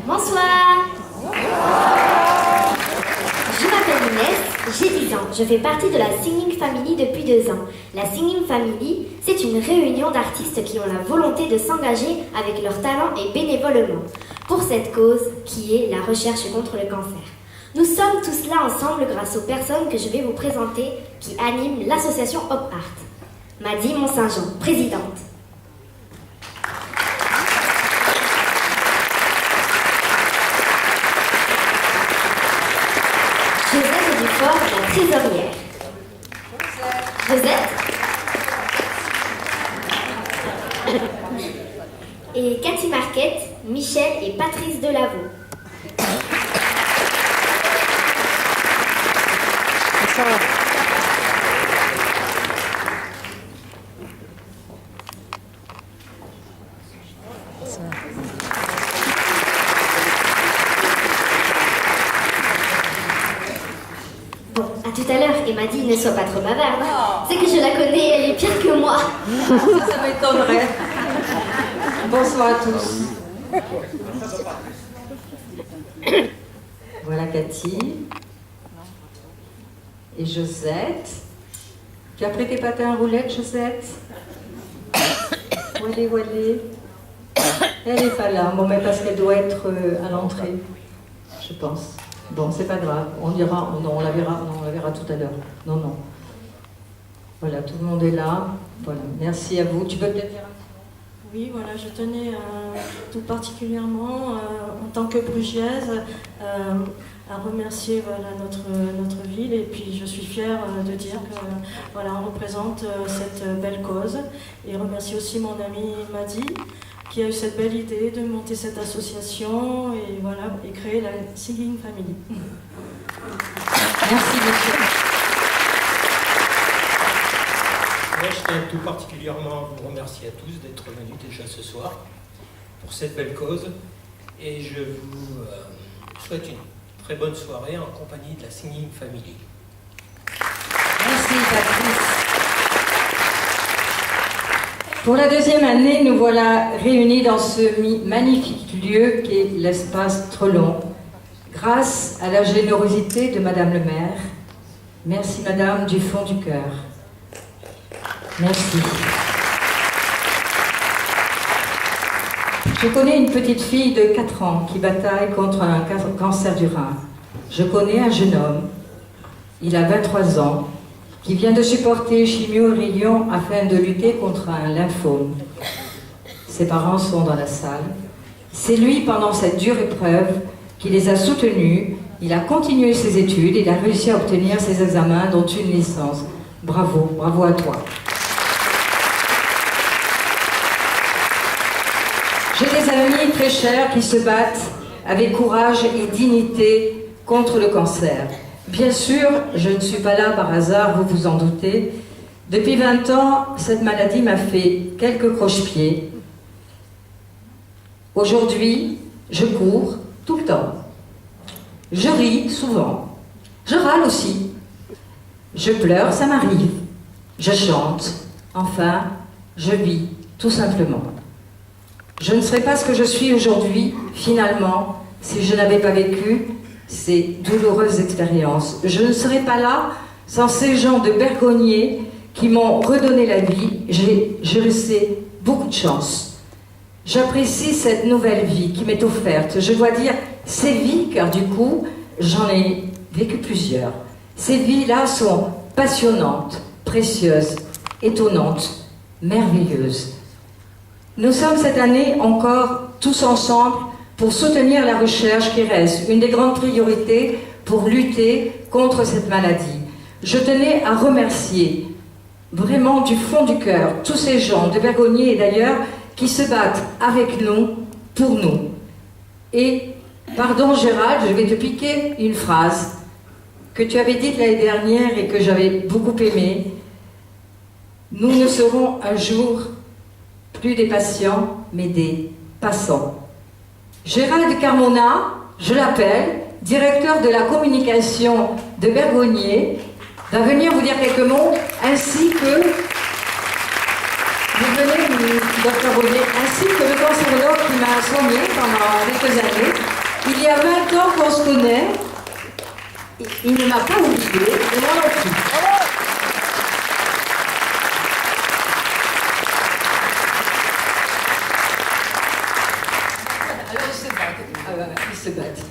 Bonsoir. Je m'appelle Inès, j'ai 10 ans. Je fais partie de la Singing Family depuis 2 ans. La Singing Family, c'est une réunion d'artistes qui ont la volonté de s'engager avec leur talent et bénévolement pour cette cause qui est la recherche contre le cancer. Nous sommes tous là ensemble grâce aux personnes que je vais vous présenter qui animent l'association Hop Art. Maddy Mont-Saint-Jean, présidente. Josette Dufort, la trésorière. Josette. Et Cathy Marquette, Michel et Patrice Delaveau. Bon, à tout à l'heure, et m'a dit ne sois pas trop bavarde. C'est que je la connais, elle est pire que moi. Ça m'étonnerait. Bonsoir à tous. Voilà Cathy. Et Josette. Tu as pris tes patins à roulettes, Josette? Walé, walé. Elle n'est pas là, bon, mais parce qu'elle doit être à l'entrée, je pense. Bon, c'est pas grave, on dira, non, on la verra tout à l'heure. Non, non. Voilà, tout le monde est là. Voilà, merci à vous. Tu peux peut-être dire un mot? Oui, voilà, je tenais tout particulièrement, en tant que brugiaise, à remercier voilà, notre ville, et puis je suis fière de dire que voilà, on représente cette belle cause, et remercier aussi mon amie Maddy qui a eu cette belle idée de monter cette association et voilà, et créer la Singing Family. Merci monsieur. Moi, je tiens tout particulièrement à vous remercier à tous d'être venus déjà ce soir pour cette belle cause, et je vous souhaite une très bonne soirée en compagnie de la Singing Family. Merci Patrice. Pour la deuxième année, nous voilà réunis dans ce magnifique lieu qui est l'espace Trelon, grâce à la générosité de Madame le maire. Merci Madame du fond du cœur. Merci. Je connais une petite fille de 4 ans qui bataille contre un cancer du rein. Je connais un jeune homme, il a 23 ans, qui vient de supporter chimio rayon afin de lutter contre un lymphome. Ses parents sont dans la salle. C'est lui, pendant cette dure épreuve, qui les a soutenus. Il a continué ses études, il a réussi à obtenir ses examens, dont une licence. Bravo, bravo à toi. J'ai des amis très chers qui se battent avec courage et dignité contre le cancer. Bien sûr, je ne suis pas là par hasard, vous vous en doutez. Depuis 20 ans, cette maladie m'a fait quelques croche-pieds. Aujourd'hui, je cours tout le temps. Je ris souvent. Je râle aussi. Je pleure, ça m'arrive. Je chante. Enfin, je vis, tout simplement. Je ne serais pas ce que je suis aujourd'hui, finalement, si je n'avais pas vécu ces douloureuses expériences. Je ne serais pas là sans ces gens de Bergognier qui m'ont redonné la vie. J'ai laissé beaucoup de chance. J'apprécie cette nouvelle vie qui m'est offerte. Je dois dire ces vies, car du coup, j'en ai vécu plusieurs. Ces vies-là sont passionnantes, précieuses, étonnantes, merveilleuses. Nous sommes cette année encore tous ensemble pour soutenir la recherche qui reste une des grandes priorités pour lutter contre cette maladie. Je tenais à remercier vraiment du fond du cœur tous ces gens de Bergognier et d'ailleurs qui se battent avec nous, pour nous. Et, pardon Gérald, je vais te piquer une phrase que tu avais dite l'année dernière et que j'avais beaucoup aimée. Nous ne serons un jour plus des patients, mais des passants. Gérald Carmona, je l'appelle, directeur de la communication de Bergognier, va venir vous dire quelques mots, ainsi que vous venez, docteur Baudet, ainsi que le cancérologue qui m'a soigné pendant quelques années. Il y a 20 ans qu'on se connaît. Il ne m'a pas oublié, et moi non plus. Alors ils se battent. Ils se battent.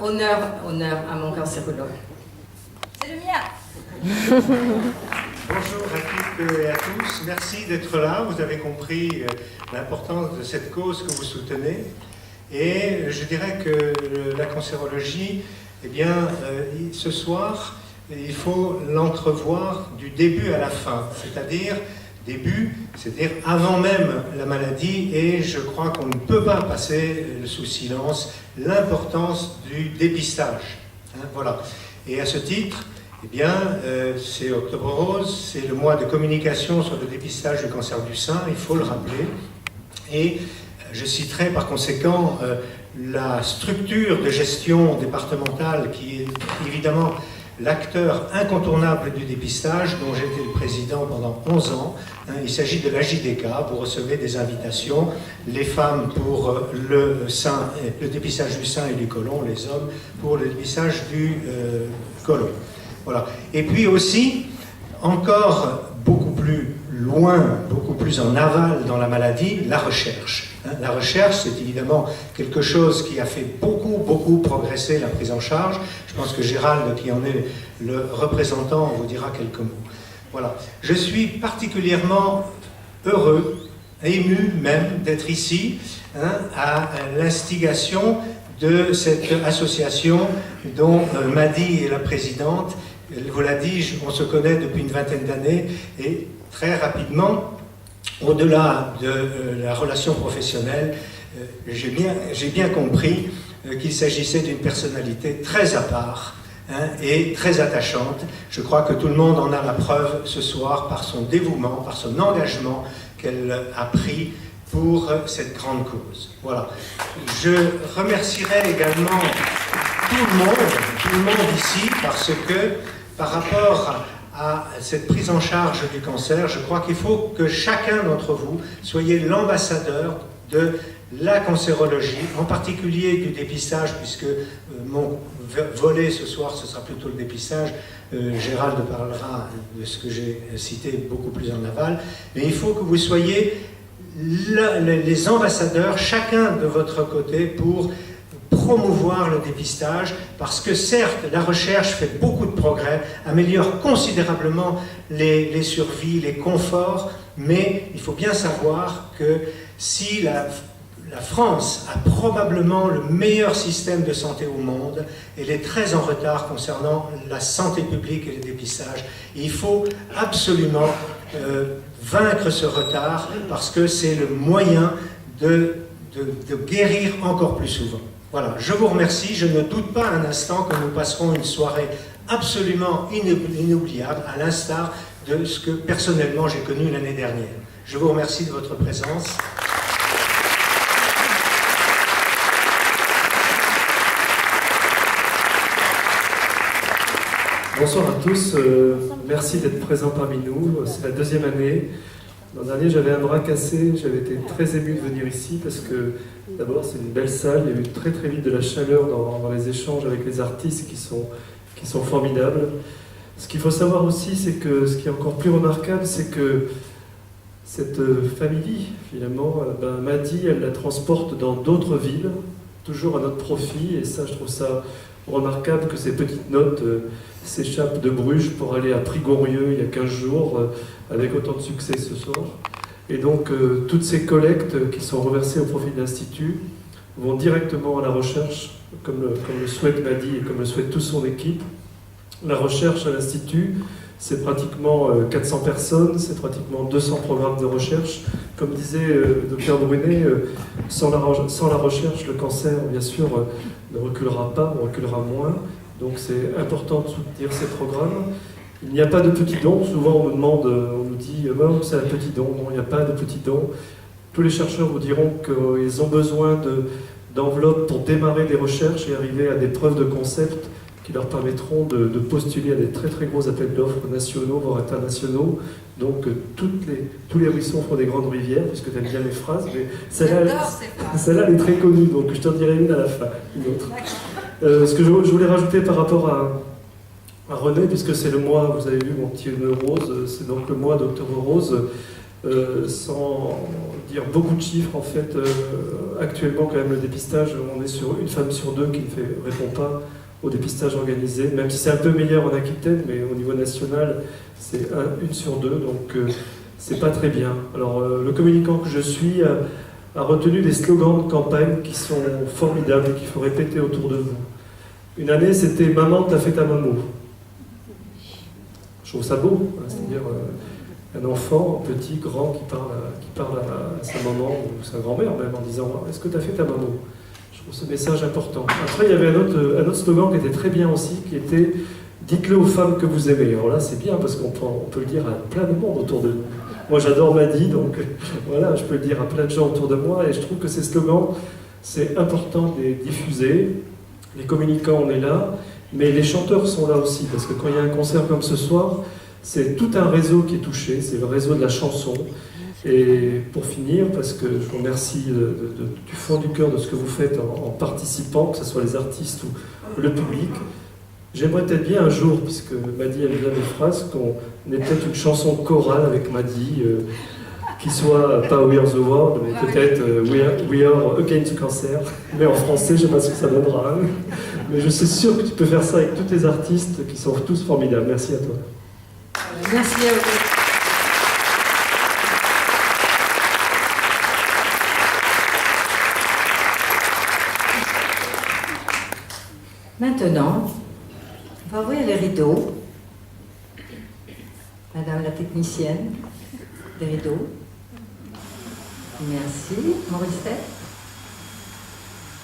Honneur à mon cancérologue. C'est le mien. Bonjour à toutes et à tous. Merci d'être là. Vous avez compris l'importance de cette cause que vous soutenez. Et je dirais que la cancérologie, eh bien, ce soir, il faut l'entrevoir du début à la fin. C'est-à-dire avant même la maladie, et je crois qu'on ne peut pas passer sous silence l'importance du dépistage. Voilà. Et à ce titre, eh bien, c'est Octobre Rose, c'est le mois de communication sur le dépistage du cancer du sein, il faut le rappeler. Et je citerai par conséquent la structure de gestion départementale qui est évidemment l'acteur incontournable du dépistage, dont j'ai été le président pendant 11 ans. Il s'agit de la JDK. Vous recevez des invitations, les femmes pour le dépistage du sein et du côlon, les hommes pour le dépistage du côlon. Voilà. Et puis aussi, encore beaucoup plus loin, beaucoup plus en aval dans la maladie, la recherche. La recherche, c'est évidemment quelque chose qui a fait beaucoup progresser la prise en charge. Je pense que Gérald, qui en est le représentant, vous dira quelques mots. Voilà. Je suis particulièrement heureux, ému même, d'être ici, à l'instigation de cette association dont Madi est la présidente. Elle vous l'a dit, on se connaît depuis une vingtaine d'années et très rapidement, au-delà de la relation professionnelle, j'ai bien compris qu'il s'agissait d'une personnalité très à part et très attachante. Je crois que tout le monde en a la preuve ce soir par son dévouement, par son engagement qu'elle a pris pour cette grande cause. Voilà. Je remercierai également tout le monde ici parce que par rapport à cette prise en charge du cancer, je crois qu'il faut que chacun d'entre vous soyez l'ambassadeur de la cancérologie, en particulier du dépistage, puisque mon volet ce soir, ce sera plutôt le dépistage. Gérald parlera de ce que j'ai cité beaucoup plus en aval. Mais il faut que vous soyez les ambassadeurs, chacun de votre côté, pour promouvoir le dépistage, parce que certes, la recherche fait beaucoup de progrès, améliore considérablement les survies, les conforts, mais il faut bien savoir que si la France a probablement le meilleur système de santé au monde, elle est très en retard concernant la santé publique et le dépistage. Et il faut absolument vaincre ce retard, parce que c'est le moyen de guérir encore plus souvent. Voilà, je vous remercie. Je ne doute pas un instant que nous passerons une soirée absolument inoubliable, à l'instar de ce que personnellement j'ai connu l'année dernière. Je vous remercie de votre présence. Bonsoir à tous, merci d'être présents parmi nous. C'est la deuxième année. L'an dernier, j'avais un bras cassé, j'avais été très ému de venir ici parce que d'abord c'est une belle salle, il y a eu très vite de la chaleur dans les échanges avec les artistes qui sont formidables. Ce qu'il faut savoir aussi, c'est que ce qui est encore plus remarquable, c'est que cette famille, finalement, Madi, elle la transporte dans d'autres villes, toujours à notre profit, et ça, je trouve ça remarquable que ces petites notes s'échappent de Bruges pour aller à Prigorieux il y a 15 jours, avec autant de succès ce soir. Et donc, toutes ces collectes qui sont reversées au profit de l'Institut vont directement à la recherche, comme le souhaite Madi et comme le souhaite toute son équipe. La recherche à l'Institut, c'est pratiquement 400 personnes, c'est pratiquement 200 programmes de recherche. Comme disait le Dr Brunet, sans la recherche, le cancer, bien sûr, ne reculera pas, on reculera moins. Donc c'est important de soutenir ces programmes. Il n'y a pas de petits dons. Souvent on nous dit c'est un petit don. Non, il n'y a pas de petits dons. Tous les chercheurs vous diront qu'ils ont besoin d'enveloppes pour démarrer des recherches et arriver à des preuves de concept qui leur permettront de postuler à des très très gros appels d'offres nationaux, voire internationaux. Donc tous les ruisseaux font des grandes rivières, puisque tu aimes bien mes phrases, mais celle-là elle est très connue, donc je t'en dirai une à la fin, une autre. Ce que je voulais rajouter par rapport à René, puisque c'est le mois, vous avez vu mon petit nœud rose, c'est donc le mois d'Octobre Rose, sans dire beaucoup de chiffres, en fait, actuellement quand même le dépistage, on est sur une femme sur deux qui ne répond pas au dépistage organisé, même si c'est un peu meilleur en Aquitaine, mais au niveau national, c'est une sur deux, donc c'est pas très bien. Alors le communicant que je suis a retenu des slogans de campagne qui sont formidables et qu'il faut répéter autour de vous. Une année, c'était « Maman, t'as fait ta maman ». Je trouve ça beau, hein, c'est-à-dire un enfant, petit, grand, qui parle à sa maman ou sa grand-mère même en disant « Est-ce que t'as fait ta maman ?» Je trouve ce message important. Après, il y avait un autre slogan qui était très bien aussi, qui était « Dites-le aux femmes que vous aimez ». Alors là, c'est bien parce qu'on peut le dire à plein de monde autour de nous. Moi, j'adore Maddy, donc voilà, je peux le dire à plein de gens autour de moi, et je trouve que ces slogans, c'est important de les diffuser. Les communicants, on est là, mais les chanteurs sont là aussi, parce que quand il y a un concert comme ce soir, c'est tout un réseau qui est touché, c'est le réseau de la chanson. Et pour finir, parce que je vous remercie du fond du cœur de ce que vous faites en participant, que ce soit les artistes ou le public, j'aimerais peut-être bien un jour, puisque Maddy a bien des phrases, qu'on ait peut-être une chanson chorale avec Maddy, qui soit pas We Are the World, mais peut-être We Are Against Cancer, mais en français, je ne sais pas ce que ça donnera. Mais je suis sûr que tu peux faire ça avec tous tes artistes qui sont tous formidables. Merci à toi. Merci à vous. Maintenant, on va ouvrir les rideaux. Madame la technicienne, des rideaux. Merci, Morissette.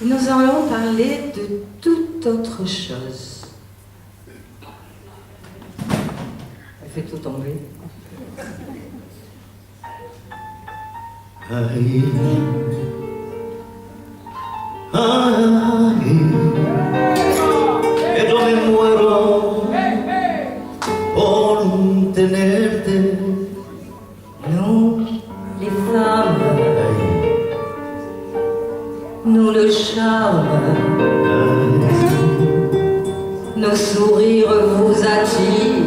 Nous allons parler de toute autre chose. Elle fait tout tomber. Ay, ay, que yo me muero por tenerte. Nous, les femmes, nous le charme, nos sourires vous attirent,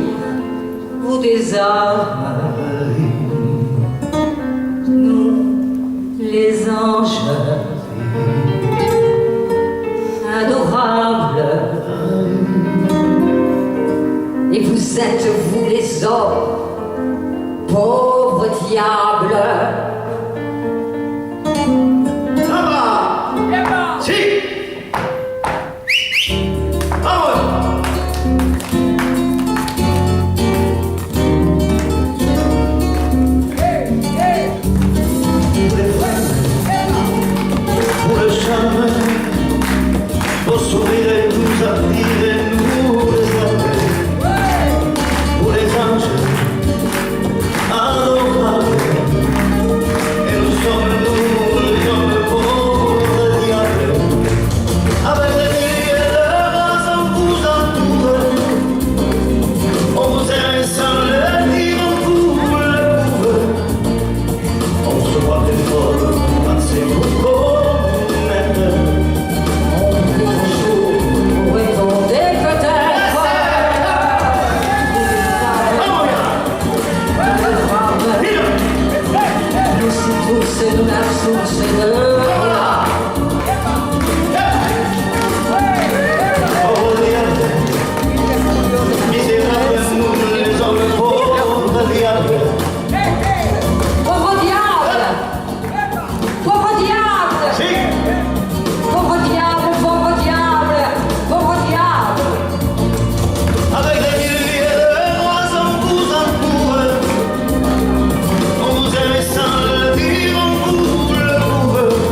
vous désarment. Nous, les anges, adorables, et vous êtes, vous les hommes, pauvres diables. Sí. Vamos. Pour le charme, vos sourires nous attirent, nous les appelons. Pour les anges adorables, et nous sommes nous les hommes pauvres diables. Avec des milliers de races en vous entoure, on vous aime sans le dire, on vous le prouve. On se voit des folles, pensez-vous connaître. Vous répondez peut-être. Nous sommes tous et nous la source de là. Pauvres diables, misérables, nous les hommes pauvres diables. Pauvre diable! Pauvre diable! Si. Pauvre diable, pauvre diable, pauvre diable! Avec des milliers de races en vous entoure, on vous aime sans le dire, on vous le prouve.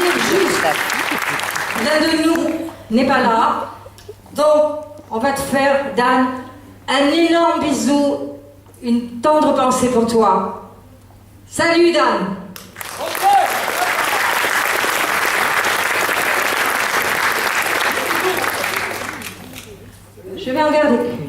dire juste, l'un de nous n'est pas là, donc on va te faire, Dan, un énorme bisou, une tendre pensée pour toi. Salut Dan. Je vais en garder qu'une.